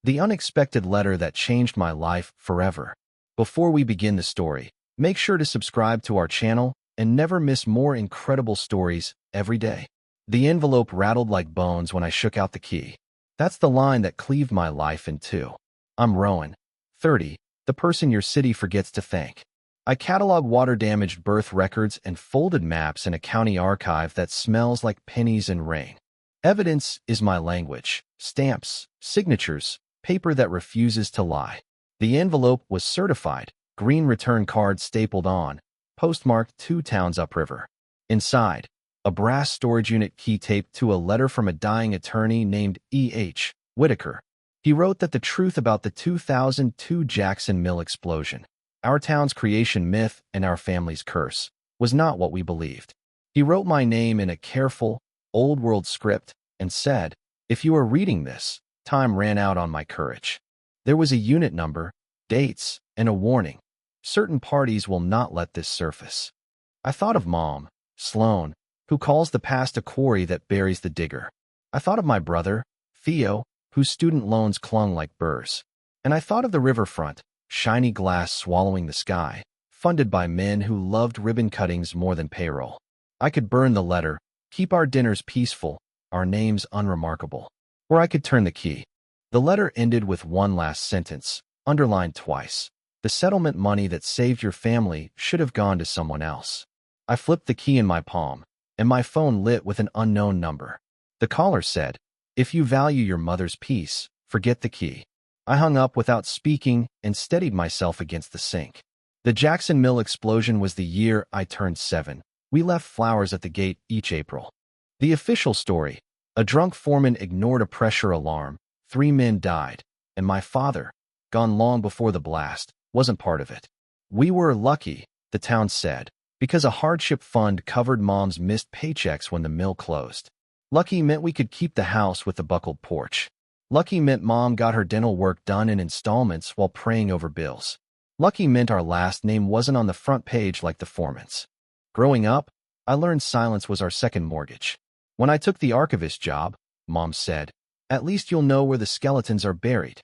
The unexpected letter that changed my life forever. Before we begin the story, make sure to subscribe to our channel and never miss more incredible stories every day. The envelope rattled like bones when I shook out the key. That's the line that cleaved my life in two. I'm Rowan, 30, the person your city forgets to thank. I catalog water-damaged birth records and folded maps in a county archive that smells like pennies and rain. Evidence is my language, stamps, signatures, paper that refuses to lie. The envelope was certified, green return card stapled on, postmarked 2 towns upriver. Inside, a brass storage unit key taped to a letter from a dying attorney named E.H. Whitaker. He wrote that the truth about the 2002 Jackson Mill explosion, our town's creation myth and our family's curse, was not what we believed. He wrote my name in a careful, old-world script and said, "If you are reading this, time ran out on my courage." There was a unit number, dates, and a warning. Certain parties will not let this surface. I thought of Mom, Sloan, who calls the past a quarry that buries the digger. I thought of my brother, Theo, whose student loans clung like burrs. And I thought of the riverfront, shiny glass swallowing the sky, funded by men who loved ribbon cuttings more than payroll. I could burn the letter, keep our dinners peaceful, our names unremarkable. Or I could turn the key. The letter ended with one last sentence, underlined twice. The settlement money that saved your family should have gone to someone else. I flipped the key in my palm, and my phone lit with an unknown number. The caller said, "If you value your mother's peace, forget the key." I hung up without speaking and steadied myself against the sink. The Jackson Mill explosion was the year I turned 7. We left flowers at the gate each April. The official story: a drunk foreman ignored a pressure alarm, 3 men died, and my father, gone long before the blast, wasn't part of it. We were lucky, the town said, because a hardship fund covered Mom's missed paychecks when the mill closed. Lucky meant we could keep the house with the buckled porch. Lucky meant Mom got her dental work done in installments while praying over bills. Lucky meant our last name wasn't on the front page like the foreman's. Growing up, I learned silence was our second mortgage. When I took the archivist job, Mom said, "At least you'll know where the skeletons are buried."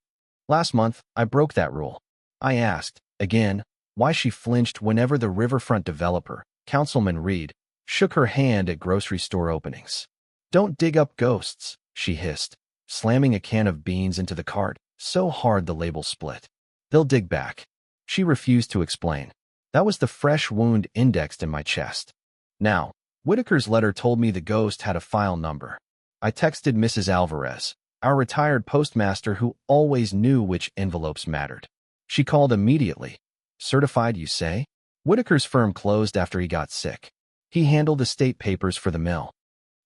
Last month, I broke that rule. I asked, again, why she flinched whenever the riverfront developer, Councilman Reed, shook her hand at grocery store openings. "Don't dig up ghosts," she hissed, slamming a can of beans into the cart so hard the label split. "They'll dig back." She refused to explain. That was the fresh wound indexed in my chest. Now, Whitaker's letter told me the ghost had a file number. I texted Mrs. Alvarez, our retired postmaster who always knew which envelopes mattered. She called immediately. "Certified, you say?" Whitaker's firm closed after he got sick. He handled estate papers for the mill.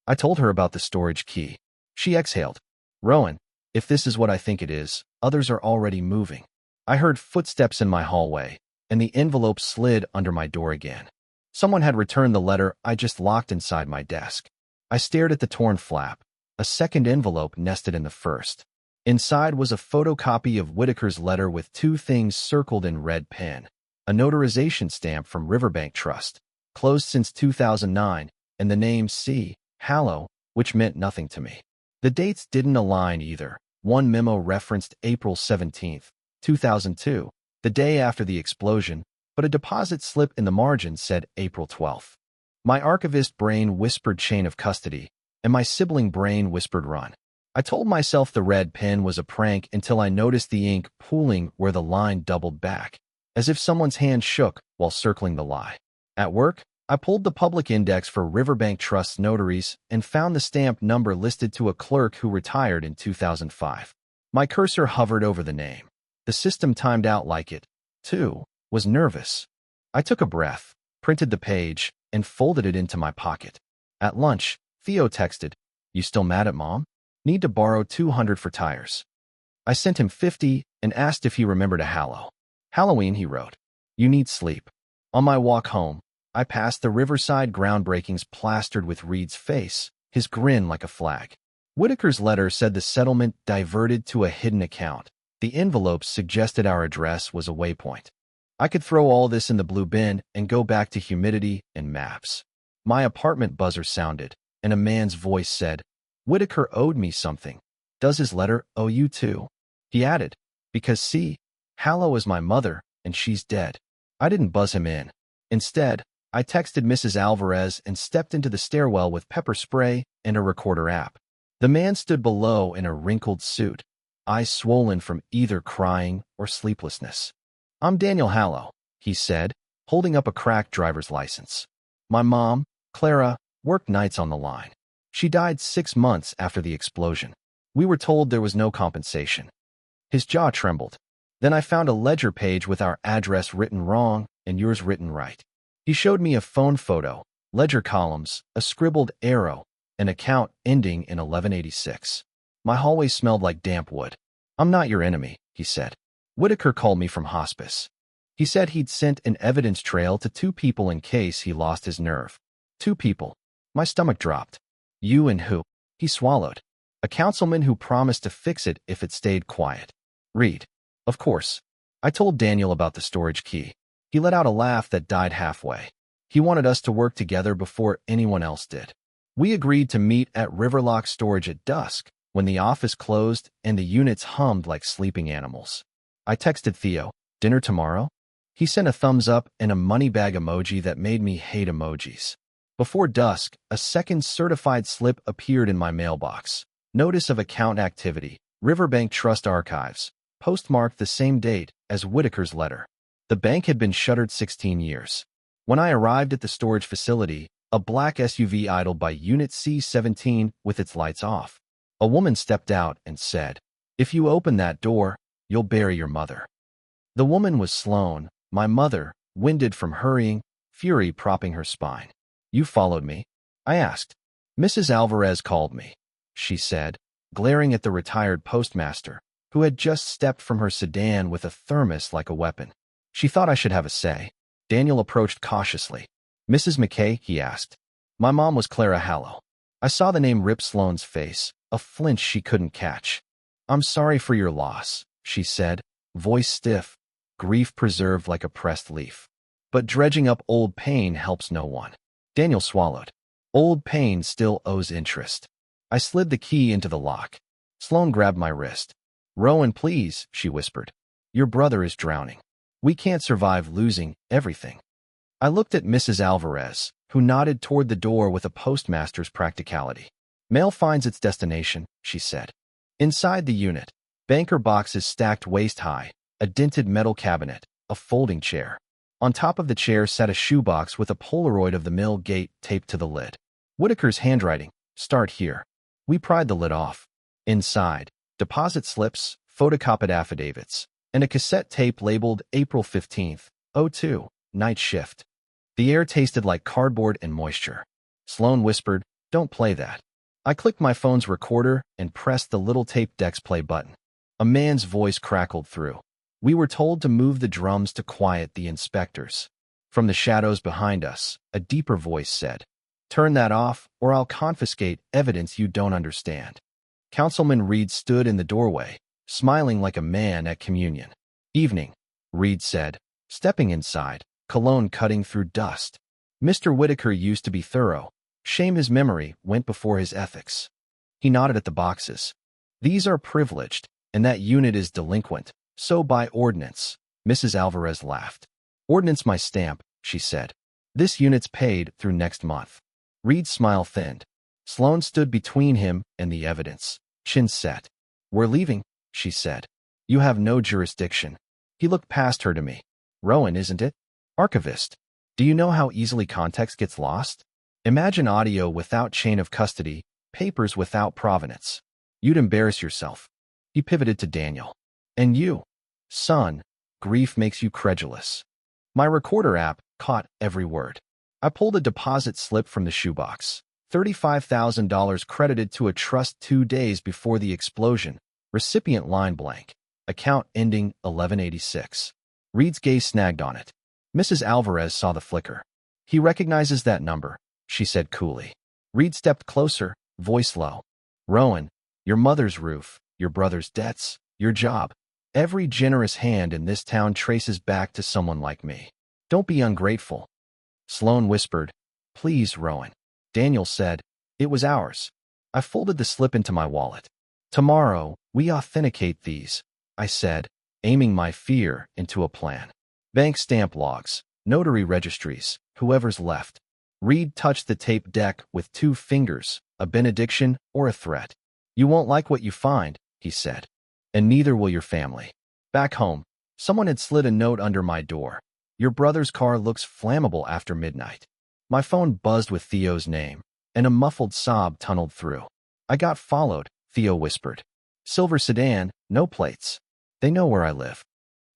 I told her about the storage key. She exhaled. "Rowan, if this is what I think it is, others are already moving." I heard footsteps in my hallway, and the envelope slid under my door again. Someone had returned the letter I just locked inside my desk. I stared at the torn flap, a second envelope nested in the first. Inside was a photocopy of Whitaker's letter with 2 things circled in red pen: a notarization stamp from Riverbank Trust, closed since 2009, and the name C. Hallow, which meant nothing to me. The dates didn't align either. One memo referenced April 17, 2002, the day after the explosion, but a deposit slip in the margin said April 12. My archivist brain whispered chain of custody, and my sibling brain whispered run. I told myself the red pen was a prank until I noticed the ink pooling where the line doubled back, as if someone's hand shook while circling the lie. At work, I pulled the public index for Riverbank Trust's notaries and found the stamp number listed to a clerk who retired in 2005. My cursor hovered over the name. The system timed out like it, too, was nervous. I took a breath, printed the page, and folded it into my pocket. At lunch, Theo texted, "You still mad at Mom? Need to borrow $200 for tires." I sent him $50 and asked if he remembered a Halloween, he wrote. "You need sleep." On my walk home, I passed the Riverside groundbreakings plastered with Reed's face, his grin like a flag. Whitaker's letter said the settlement diverted to a hidden account. The envelopes suggested our address was a waypoint. I could throw all this in the blue bin and go back to humidity and maps. My apartment buzzer sounded, and a man's voice said, "Whitaker owed me something. Does his letter owe you too?" He added, because see, Hallow is my mother, and she's dead. I didn't buzz him in. Instead, I texted Mrs. Alvarez and stepped into the stairwell with pepper spray and a recorder app. The man stood below in a wrinkled suit, eyes swollen from either crying or sleeplessness. I'm Daniel Hallow, he said, holding up a cracked driver's license. My mom, Clara, worked nights on the line. She died 6 months after the explosion. We were told there was no compensation. His jaw trembled. Then I found a ledger page with our address written wrong and yours written right. He showed me a phone photo, ledger columns, a scribbled arrow, an account ending in 1186. My hallway smelled like damp wood. I'm not your enemy, he said. Whitaker called me from hospice. He said he'd sent an evidence trail to 2 people in case he lost his nerve. 2 people. My stomach dropped. You and who? He swallowed. A councilman who promised to fix it if it stayed quiet. Reed. Of course. I told Daniel about the storage key. He let out a laugh that died halfway. He wanted us to work together before anyone else did. We agreed to meet at Riverlock Storage at dusk, when the office closed and the units hummed like sleeping animals. I texted Theo, dinner tomorrow? He sent a thumbs up and a money bag emoji that made me hate emojis. Before dusk, a second certified slip appeared in my mailbox. Notice of account activity, Riverbank Trust Archives, postmarked the same date as Whitaker's letter. The bank had been shuttered 16 years. When I arrived at the storage facility, a black SUV idled by Unit C-17 with its lights off. A woman stepped out and said, "If you open that door, you'll bury your mother." The woman was Sloan, my mother, winded from hurrying, fury propping her spine. You followed me? I asked. Mrs. Alvarez called me, she said, glaring at the retired postmaster, who had just stepped from her sedan with a thermos like a weapon. She thought I should have a say. Daniel approached cautiously. Mrs. McKay, he asked. My mom was Clara Hallow. I saw the name rip Sloane's face, a flinch she couldn't catch. I'm sorry for your loss, she said, voice stiff, grief preserved like a pressed leaf. But dredging up old pain helps no one. Daniel swallowed. Old pain still owes interest. I slid the key into the lock. Sloane grabbed my wrist. Rowan, please, she whispered. Your brother is drowning. We can't survive losing everything. I looked at Mrs. Alvarez, who nodded toward the door with a postmaster's practicality. Mail finds its destination, she said. Inside the unit, banker boxes stacked waist-high, a dented metal cabinet, a folding chair. On top of the chair sat a shoebox with a Polaroid of the mill gate taped to the lid. Whitaker's handwriting, start here. We pried the lid off. Inside, deposit slips, photocopied affidavits, and a cassette tape labeled April 15th, 02, night shift. The air tasted like cardboard and moisture. Sloane whispered, don't play that. I clicked my phone's recorder and pressed the little tape deck's play button. A man's voice crackled through. We were told to move the drums to quiet the inspectors. From the shadows behind us, a deeper voice said, turn that off or I'll confiscate evidence you don't understand. Councilman Reed stood in the doorway, smiling like a man at communion. Evening, Reed said, stepping inside, cologne cutting through dust. Mr. Whitaker used to be thorough. Shame his memory went before his ethics. He nodded at the boxes. These are privileged, and that unit is delinquent, so by ordinance. Mrs. Alvarez laughed. Ordinance my stamp, she said. This unit's paid through next month. Reed's smile thinned. Sloane stood between him and the evidence, chin set. We're leaving, she said. You have no jurisdiction. He looked past her to me. Rowan, isn't it? Archivist. Do you know how easily context gets lost? Imagine audio without chain of custody, papers without provenance. You'd embarrass yourself. He pivoted to Daniel. And you? Son, grief makes you credulous. My recorder app caught every word. I pulled a deposit slip from the shoebox. $35,000 credited to a trust 2 days before the explosion. Recipient line blank. Account ending 1186. Reed's gaze snagged on it. Mrs. Alvarez saw the flicker. He recognizes that number, she said coolly. Reed stepped closer, voice low. Rowan, your mother's roof, your brother's debts, your job. Every generous hand in this town traces back to someone like me. Don't be ungrateful. Sloane whispered, please, Rowan. Daniel said, it was ours. I folded the slip into my wallet. Tomorrow, we authenticate these. I said, aiming my fear into a plan. Bank stamp logs, notary registries, whoever's left. Reed touched the tape deck with 2 fingers, a benediction or a threat. You won't like what you find, he said. And neither will your family. Back home, someone had slid a note under my door. Your brother's car looks flammable after midnight. My phone buzzed with Theo's name, and a muffled sob tunneled through. I got followed, Theo whispered. Silver sedan, no plates. They know where I live.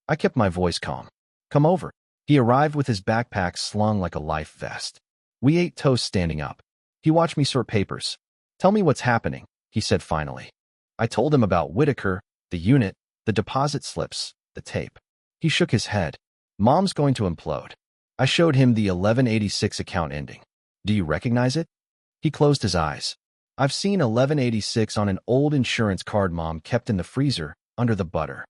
I kept my voice calm. Come over. He arrived with his backpack slung like a life vest. We ate toast standing up. He watched me sort papers. Tell me what's happening, he said finally. I told him about Whitaker, the unit, the deposit slips, the tape. He shook his head. Mom's going to implode. I showed him the 1186 account ending. Do you recognize it? He closed his eyes. I've seen 1186 on an old insurance card Mom kept in the freezer, under the butter.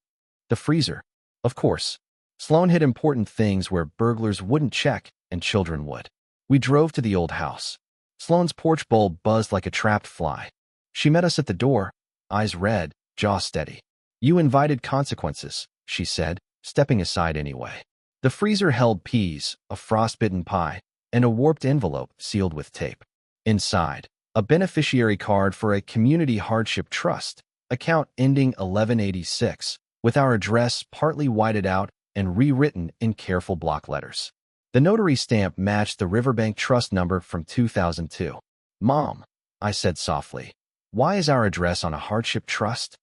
The freezer. Of course. Sloan hid important things where burglars wouldn't check and children would. We drove to the old house. Sloan's porch bulb buzzed like a trapped fly. She met us at the door, eyes red, jaw steady. You invited consequences, she said, stepping aside anyway. The freezer held peas, a frostbitten pie, and a warped envelope sealed with tape. Inside, a beneficiary card for a community hardship trust, account ending 1186, with our address partly whited out and rewritten in careful block letters. The notary stamp matched the Riverbank Trust number from 2002. Mom, I said softly, why is our address on a hardship trust?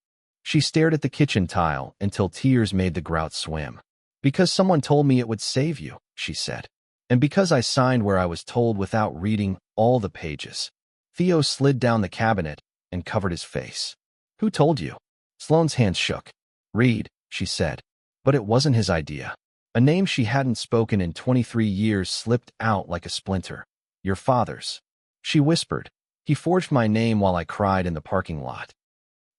She stared at the kitchen tile until tears made the grout swim. Because someone told me it would save you, she said. And because I signed where I was told without reading all the pages. Theo slid down the cabinet and covered his face. Who told you? Sloane's hands shook. Reed, she said. But it wasn't his idea. A name she hadn't spoken in 23 years slipped out like a splinter. Your father's. She whispered. He forged my name while I cried in the parking lot.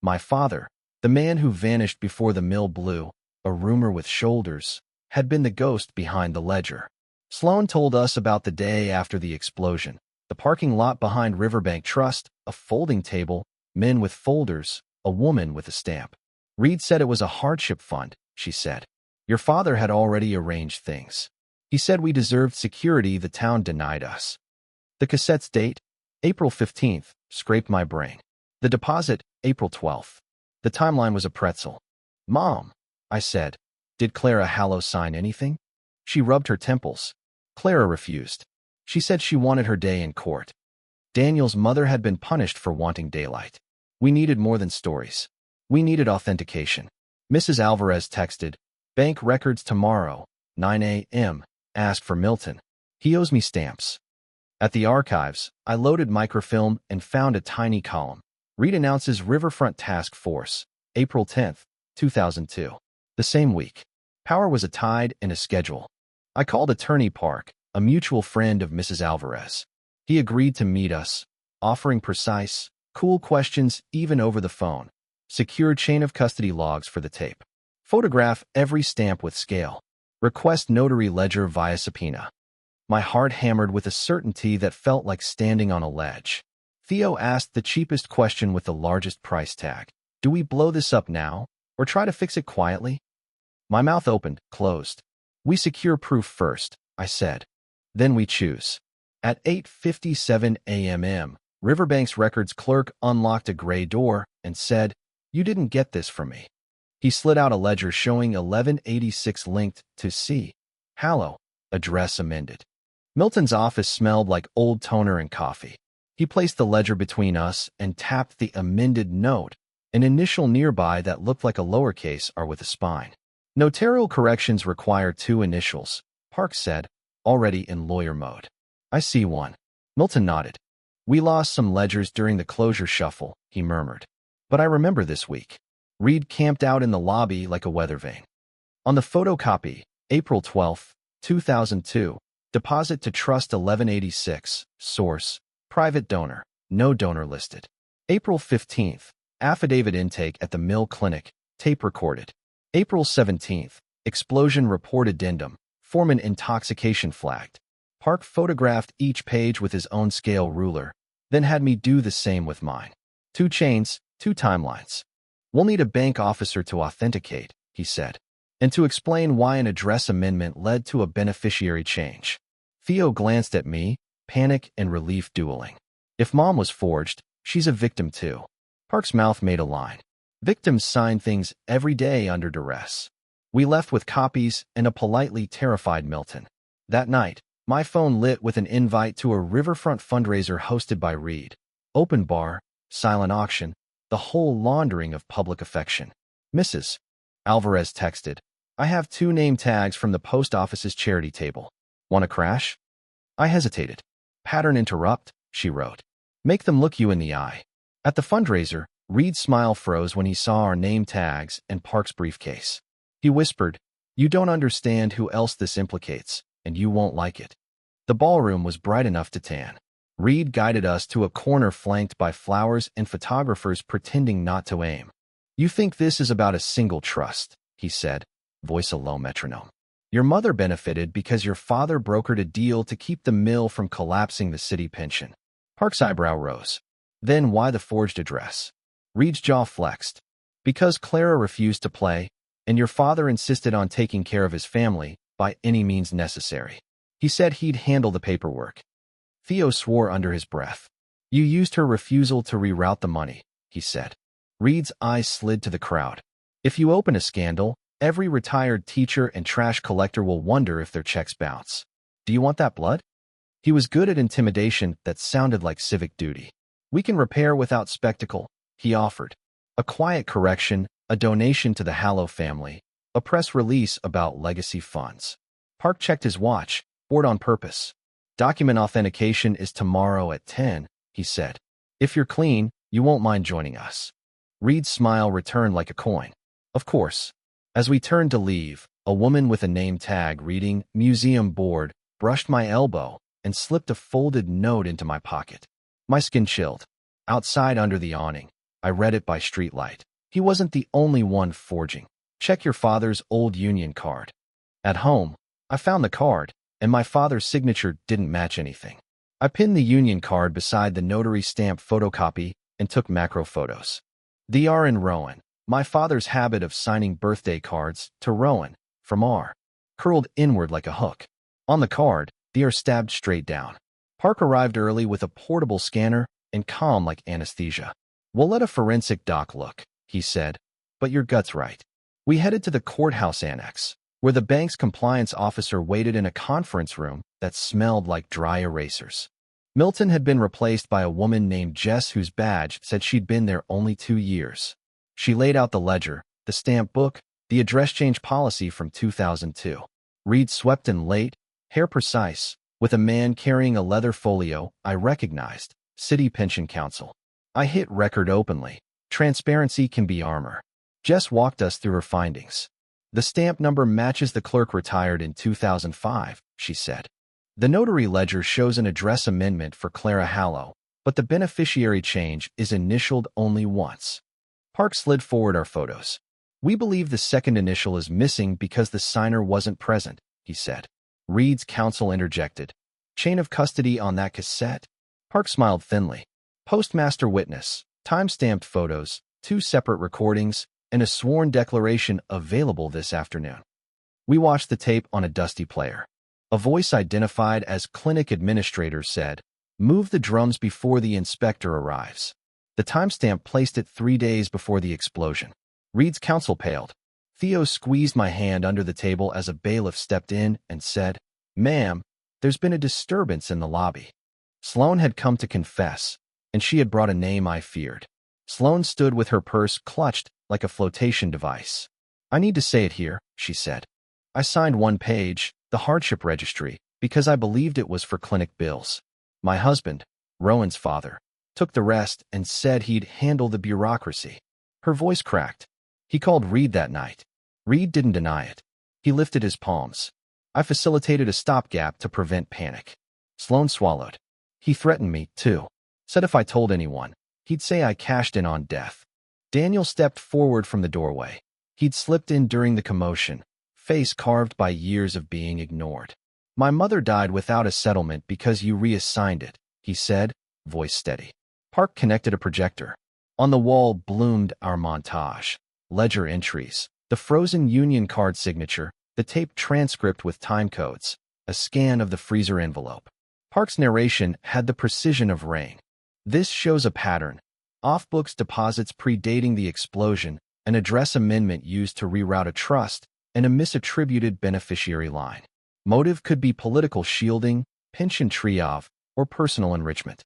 My father, the man who vanished before the mill blew, a rumor with shoulders, had been the ghost behind the ledger. Sloan told us about the day after the explosion. The parking lot behind Riverbank Trust, a folding table, men with folders, a woman with a stamp. Reed said it was a hardship fund, she said. Your father had already arranged things. He said we deserved security the town denied us. The cassette's date, April 15th, scraped my brain. The deposit, April 12th. The timeline was a pretzel. Mom, I said, did Clara Hallow sign anything? She rubbed her temples. Clara refused. She said she wanted her day in court. Daniel's mother had been punished for wanting daylight. We needed more than stories. We needed authentication. Mrs. Alvarez texted, bank records tomorrow, 9 a.m., asked for Milton. He owes me stamps. At the archives, I loaded microfilm and found a tiny column. Reed announces Riverfront Task Force, April 10th, 2002. The same week. Power was a tide and a schedule. I called Attorney Park, a mutual friend of Mrs. Alvarez. He agreed to meet us, offering precise, cool questions even over the phone. Secure chain of custody logs for the tape. Photograph every stamp with scale. Request notary ledger via subpoena. My heart hammered with a certainty that felt like standing on a ledge. Theo asked the cheapest question with the largest price tag. Do we blow this up now, or try to fix it quietly? My mouth opened, closed. We secure proof first, I said. Then we choose. At 8:57 a.m., Riverbank's records clerk unlocked a gray door and said, You didn't get this from me. He slid out a ledger showing 1186 linked to C. Hallow, address amended. Milton's office smelled like old toner and coffee. He placed the ledger between us and tapped the amended note, an initial nearby that looked like a lowercase R with a spine. Notarial corrections require 2 initials, Park said, already in lawyer mode. I see one. Milton nodded. We lost some ledgers during the closure shuffle, he murmured. But I remember this week. Reed camped out in the lobby like a weather vane. On the photocopy, April 12, 2002, deposit to trust 1186, source, private donor, no donor listed. April 15th, affidavit intake at the Mill Clinic, tape recorded. April 17th, explosion report addendum, foreman intoxication flagged. Park photographed each page with his own scale ruler, then had me do the same with mine. 2 chains, 2 timelines. We'll need a bank officer to authenticate, he said, and to explain why an address amendment led to a beneficiary change. Theo glanced at me, panic and relief dueling. If Mom was forged, she's a victim too. Park's mouth made a line. Victims sign things every day under duress. We left with copies and a politely terrified Milton. That night, my phone lit with an invite to a riverfront fundraiser hosted by Reed. Open bar, silent auction, the whole laundering of public affection. Mrs. Alvarez texted, I have 2 name tags from the post office's charity table. Want to crash? I hesitated. Pattern interrupt, she wrote. Make them look you in the eye. At the fundraiser, Reed's smile froze when he saw our name tags and Park's briefcase. He whispered, You don't understand who else this implicates, and you won't like it. The ballroom was bright enough to tan. Reed guided us to a corner flanked by flowers and photographers pretending not to aim. You think this is about a single trust, he said, voice a low metronome. Your mother benefited because your father brokered a deal to keep the mill from collapsing the city pension. Park's eyebrow rose. Then why the forged address? Reed's jaw flexed. Because Clara refused to play, and your father insisted on taking care of his family by any means necessary. He said he'd handle the paperwork. Theo swore under his breath. You used her refusal to reroute the money, he said. Reed's eyes slid to the crowd. If you open a scandal, every retired teacher and trash collector will wonder if their checks bounce. Do you want that blood? He was good at intimidation that sounded like civic duty. We can repair without spectacle, he offered. A quiet correction, a donation to the Hallow family, a press release about legacy funds. Park checked his watch, bored on purpose. Document authentication is tomorrow at 10, he said. If you're clean, you won't mind joining us. Reed's smile returned like a coin. Of course. As we turned to leave, a woman with a name tag reading Museum Board brushed my elbow and slipped a folded note into my pocket. My skin chilled. Outside under the awning, I read it by streetlight. He wasn't the only one forging. Check your father's old union card. At home, I found the card, and my father's signature didn't match anything. I pinned the union card beside the notary stamp photocopy and took macro photos. Dr. in Rowan, my father's habit of signing birthday cards to Rowan, from R, curled inward like a hook. On the card, Dr. stabbed straight down. Park arrived early with a portable scanner and calm like anesthesia. We'll let a forensic doc look, he said, but your gut's right. We headed to the courthouse annex, where the bank's compliance officer waited in a conference room that smelled like dry erasers. Milton had been replaced by a woman named Jess whose badge said she'd been there only 2 years. She laid out the ledger, the stamp book, the address change policy from 2002. Reed swept in late, hair precise, with a man carrying a leather folio I recognized, City Pension Council. I hit record openly. Transparency can be armor. Jess walked us through her findings. The stamp number matches the clerk retired in 2005, she said. The notary ledger shows an address amendment for Clara Hallow, but the beneficiary change is initialed only once. Park slid forward our photos. We believe the second initial is missing because the signer wasn't present, he said. Reed's counsel interjected. Chain of custody on that cassette? Park smiled thinly. Postmaster witness, time-stamped photos, 2 separate recordings, and a sworn declaration available this afternoon. We watched the tape on a dusty player. A voice identified as clinic administrator said, "Move the drums before the inspector arrives." The timestamp placed it 3 days before the explosion. Reed's counsel paled. Theo squeezed my hand under the table as a bailiff stepped in and said, "Ma'am, there's been a disturbance in the lobby." Sloan had come to confess, and she had brought a name I feared. Sloan stood with her purse clutched like a flotation device. "I need to say it here," she said. "I signed 1 page, the hardship registry, because I believed it was for clinic bills. My husband, Rowan's father, took the rest and said he'd handle the bureaucracy." Her voice cracked. "He called Reed that night." Reed didn't deny it. He lifted his palms. "I facilitated a stopgap to prevent panic." Sloan swallowed. "He threatened me, too. Said if I told anyone, he'd say I cashed in on death." Daniel stepped forward from the doorway. He'd slipped in during the commotion, face carved by years of being ignored. "My mother died without a settlement because you reassigned it," he said, voice steady. Park connected a projector. On the wall bloomed our montage. Ledger entries, the frozen union card signature, the taped transcript with time codes, a scan of the freezer envelope. Park's narration had the precision of rain. This shows a pattern. Off-books deposits predating the explosion, an address amendment used to reroute a trust, and a misattributed beneficiary line. Motive could be political shielding, pension trioff, or personal enrichment.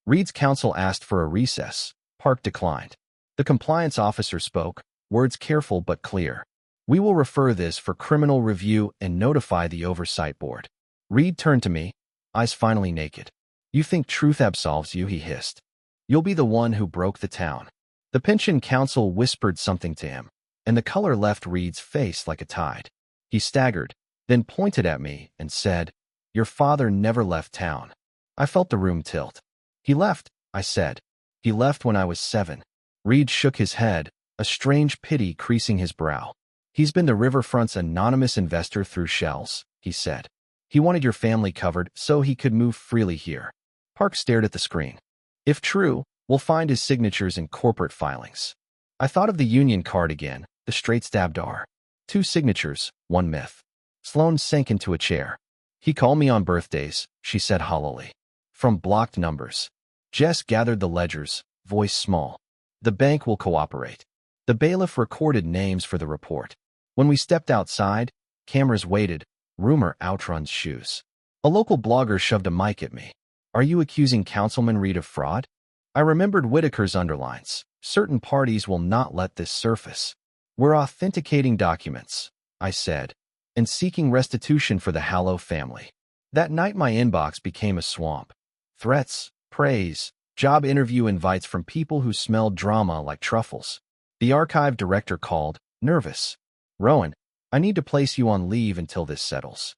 Reed's counsel asked for a recess. Park declined. The compliance officer spoke, words careful but clear. We will refer this for criminal review and notify the oversight board. Reed turned to me, eyes finally naked. You think truth absolves you, he hissed. You'll be the one who broke the town. The pension counsel whispered something to him, and the color left Reed's face like a tide. He staggered, then pointed at me and said, Your father never left town. I felt the room tilt. He left, I said. He left when I was 7. Reed shook his head, a strange pity creasing his brow. He's been the riverfront's anonymous investor through shells, he said. He wanted your family covered so he could move freely here. Park stared at the screen. If true, we'll find his signatures in corporate filings. I thought of the union card again, the straight-stabbed R. 2 signatures, 1 myth. Sloane sank into a chair. He called me on birthdays, she said hollowly. From blocked numbers. Jess gathered the ledgers, voice small. The bank will cooperate. The bailiff recorded names for the report. When we stepped outside, cameras waited. Rumor outruns shoes. A local blogger shoved a mic at me. Are you accusing Councilman Reed of fraud? I remembered Whitaker's underlines. Certain parties will not let this surface. We're authenticating documents, I said, and seeking restitution for the Hallow family. That night my inbox became a swamp. Threats, praise, job interview invites from people who smelled drama like truffles. The archive director called, nervous. Rowan, I need to place you on leave until this settles.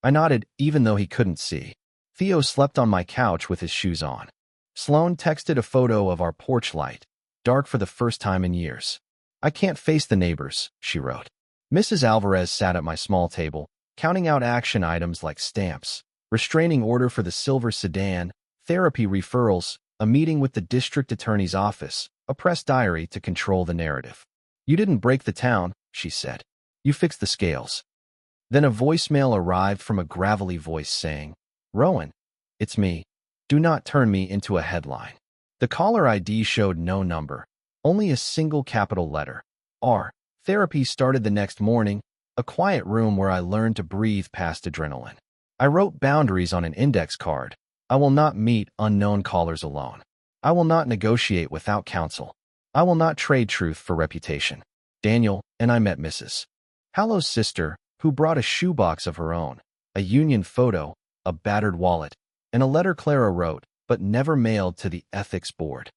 I nodded, even though he couldn't see. Theo slept on my couch with his shoes on. Sloane texted a photo of our porch light, dark for the first time in years. I can't face the neighbors, she wrote. Mrs. Alvarez sat at my small table, counting out action items like stamps, restraining order for the silver sedan, therapy referrals, a meeting with the district attorney's office, a press diary to control the narrative. You didn't break the town, she said. You fixed the scales. Then a voicemail arrived from a gravelly voice saying, Rowan, it's me. Do not turn me into a headline. The caller ID showed no number, only a single capital letter, R. Therapy started the next morning, a quiet room where I learned to breathe past adrenaline. I wrote boundaries on an index card. I will not meet unknown callers alone. I will not negotiate without counsel. I will not trade truth for reputation. Daniel and I met Mrs. Hallow's sister, who brought a shoebox of her own, a union photo, a battered wallet, and a letter Clara wrote, but never mailed to the ethics board.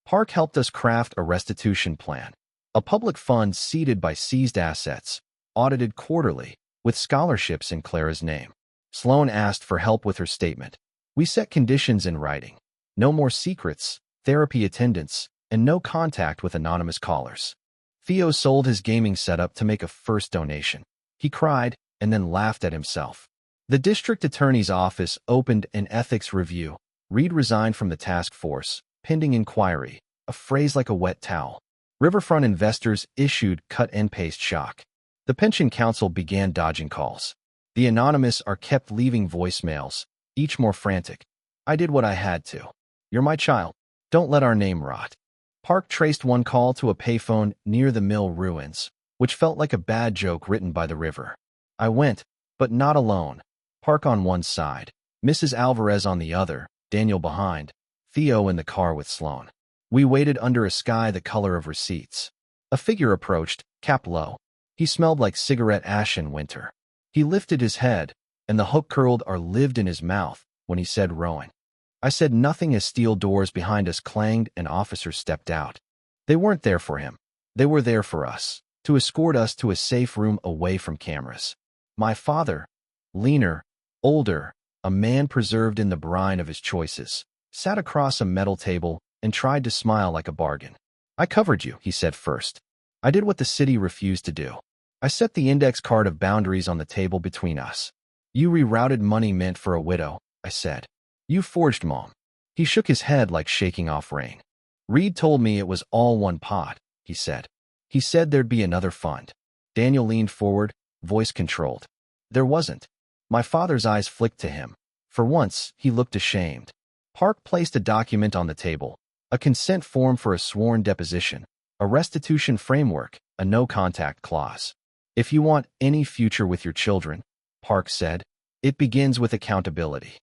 Park helped us craft a restitution plan, a public fund seeded by seized assets, audited quarterly, with scholarships in Clara's name. Sloane asked for help with her statement. We set conditions in writing. No more secrets, therapy attendance, and no contact with anonymous callers. Theo sold his gaming setup to make a first donation. He cried and then laughed at himself. The district attorney's office opened an ethics review. Reed resigned from the task force, pending inquiry, a phrase like a wet towel. Riverfront investors issued cut-and-paste shock. The pension council began dodging calls. The anonymous are kept leaving voicemails, each more frantic. I did what I had to. You're my child. Don't let our name rot. Park traced one call to a payphone near the mill ruins, which felt like a bad joke written by the river. I went, but not alone. Park on one side, Mrs. Alvarez on the other, Daniel behind, Theo in the car with Sloane. We waited under a sky the color of receipts. A figure approached, cap low. He smelled like cigarette ash in winter. He lifted his head, and the hook curled or lived in his mouth when he said Rowan. I said nothing as steel doors behind us clanged and officers stepped out. They weren't there for him. They were there for us, to escort us to a safe room away from cameras. My father, leaner, older, a man preserved in the brine of his choices, sat across a metal table and tried to smile like a bargain. I covered you, he said first. I did what the city refused to do. I set the index card of boundaries on the table between us. You rerouted money meant for a widow, I said. You forged Mom. He shook his head like shaking off rain. Reed told me it was all one pot, he said. He said there'd be another fund. Daniel leaned forward, voice controlled. There wasn't. My father's eyes flicked to him. For once, he looked ashamed. Park placed a document on the table, a consent form for a sworn deposition, a restitution framework, a no-contact clause. If you want any future with your children, Park said, it begins with accountability.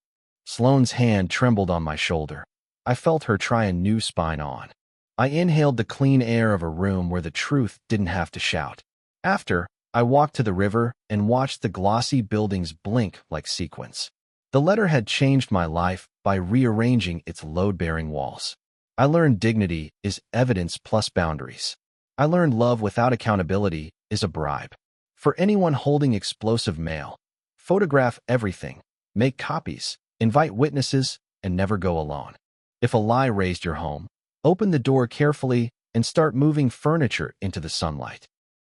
Sloane's hand trembled on my shoulder. I felt her try a new spine on. I inhaled the clean air of a room where the truth didn't have to shout. After, I walked to the river and watched the glossy buildings blink like sequins. The letter had changed my life by rearranging its load-bearing walls. I learned dignity is evidence plus boundaries. I learned love without accountability is a bribe. For anyone holding explosive mail, photograph everything, make copies, invite witnesses, and never go alone. If a lie raised your home, open the door carefully and start moving furniture into the sunlight.